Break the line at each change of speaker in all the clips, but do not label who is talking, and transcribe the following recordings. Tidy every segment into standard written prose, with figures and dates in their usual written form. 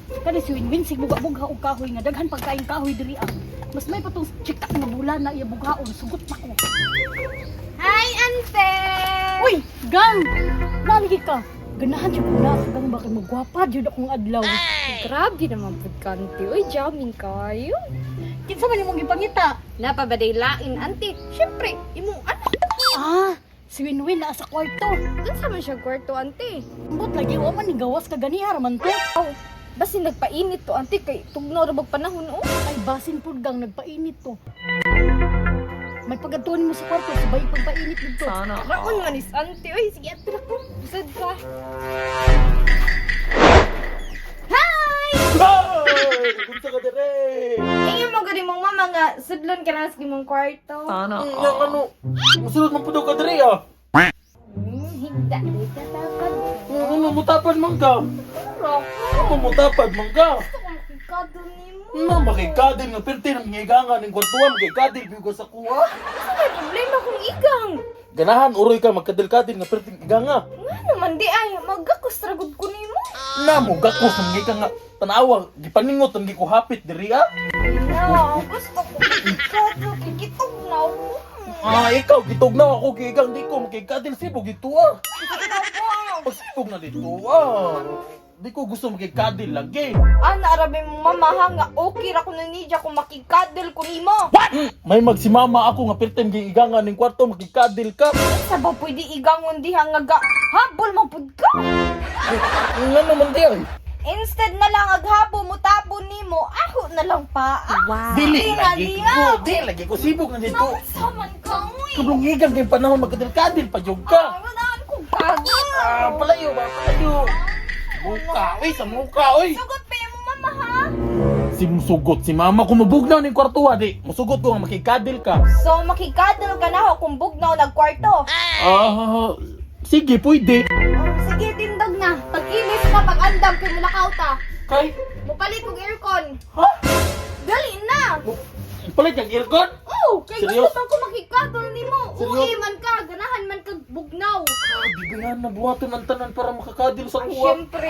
Kani si Winwin sig buga-buga og kahoy nga daghan pagkain kahoy diri ah. Mas may patong chika nga bulan na iya bugaon sugot na ko.
Hi, ante!
Uy, gang! Naligi ka. Ganahan siya ko na sa gang bakit magwapa jud akong adlaw.
Grabe naman pud kanti. Uy, jamming kayo.
Kinsa man imong gipangita?
Napabaday lain, ante. Siyempre, imong anak.
Ah, si Winwin na sa kwarto.
Unsa man siya kwarto, ante?
Ambot lagi wa man ni gawas ka ganiha man to.
Aw, basi nagpainit to, ante, kay tugnaw ra bag panahon, oh.
Ay basin pud gang nagpainit to. May pagatuon mo sa kwarto, sabay pagpainit dito.
Sana. Raon man is ante. Uy, sige, ate ko. Bisad ka. Hi!
Ay! Kunsa ka dire?
Inyo mo gani mong mama nga sudlon ka na sa imong kwarto.
Yang ano, musulot man pud ka dire ah.
Higda, di ka tapad.
Ano mutapad man ka? Ano mutapad man ka?
Gusto ko makikado nimo.
Na makikadil nga perti nang ngigangan ning kwartuan makikadil bigo sa kuha.
Ano may problema kung igang?
Ganahan uroy ka magkadil-kadil nga perti iganga.
Nga naman di ay, magakustragod ko nimo.
Namo gakos nang gikan nga tanawa gipaningot nang gikuhapit diri ah.
No, gusto ko makikado, kikitog na ako.
Ah, ikaw gitugnaw ako gigang di ko makikadil sibog dito ah. Pagsibog na dito ah. Di ko gusto makikadil lagi.
Naarabi mong mama ha nga okay ra ko na nidya kung makikadil ko nimo.
May magsimama ako nga pertem giigangan ning kwarto makikadil ka.
Sa ba pwede igangon diha nga habol man pud ka?
Nga naman di ay.
Instead na lang aghabo mo tapon nimo, ako na lang pa.
Dili
nga
lagi
diha.
ko. Dili lagi ko sibog na dito.
Saman ka uy.
Kablong igang kay panahon magkadil-kadil pa jud ka.
Wala ko kagad.
Palayo ba? Palayo. Muka, oy, sa muka, oy.
Sagot pa yung mama ha.
Si musugot, si mama ko mabugnaw ning kwarto di. Musugot ko nga makikadil ka.
So makikadil ka na ako kung bugnaw nagkwarto.
Sige, pwede.
Sige tindog na. Pag-inis na pag-andam kay mulakaw ta.
Kay,
Mupalit kong aircon.
ha?
Dali na.
Palit yung aircon?
Oh, kay
Seryo?
gusto man ko makikadol nimo.
Seryo?
Uwi man ka, ganahan man kag bugnaw.
Bigayan na buhaton ang tanan para makakadil sa
Ay,
kuha.
syempre.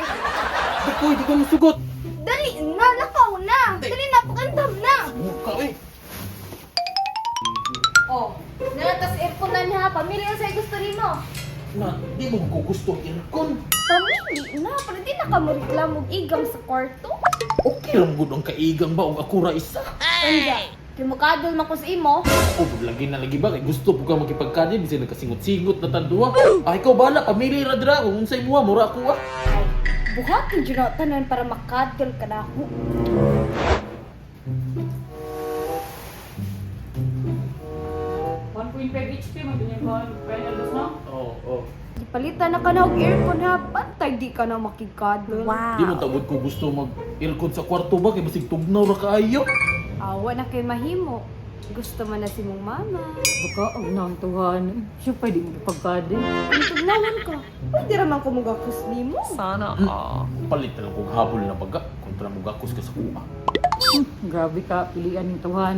Di ko, di ko musugot.
Dali na, nakaw na. Dali na, pag-andam na.
Muka, oy.
Oh, nalatas aircon na niya. Pamilya sa gusto nimo.
Na, di mo ko gusto ang aircon.
Pamilya na, pero di na ka mareklamo igang sa kwarto.
Okay lang gud ang kaigang ba o ako ra isa.
Anja, kay mukadol man ko sa imo.
O, lagi na lagi ba? Kay gusto po ka makipagkadil, bisa nagkasingot-singot na tanduwa. Ay, ikaw bala, pamili ra dira. Kung unsay muha, mura ako ah.
Ay, buhatin dyan na tanan para makadol ka na ako.
Oo.
Palitan na ka na og aircon ha. Bantay di ka na makikadol.
Di mo tawad ko gusto mag-aircon sa kwarto ba? Kay basig tugnaw ra kaayo.
Awa na kay mahimo. Gusto man na si mong mama.
Baka ang nantuhan. Siya pwede mo pagkadin.
Kung tugnawan ka, pwede raman ko magakos nimo.
Palit na lang kong habol na baga. Kontra mo gakos ka sa kuha.
Grabe ka, pilian ng tuhan.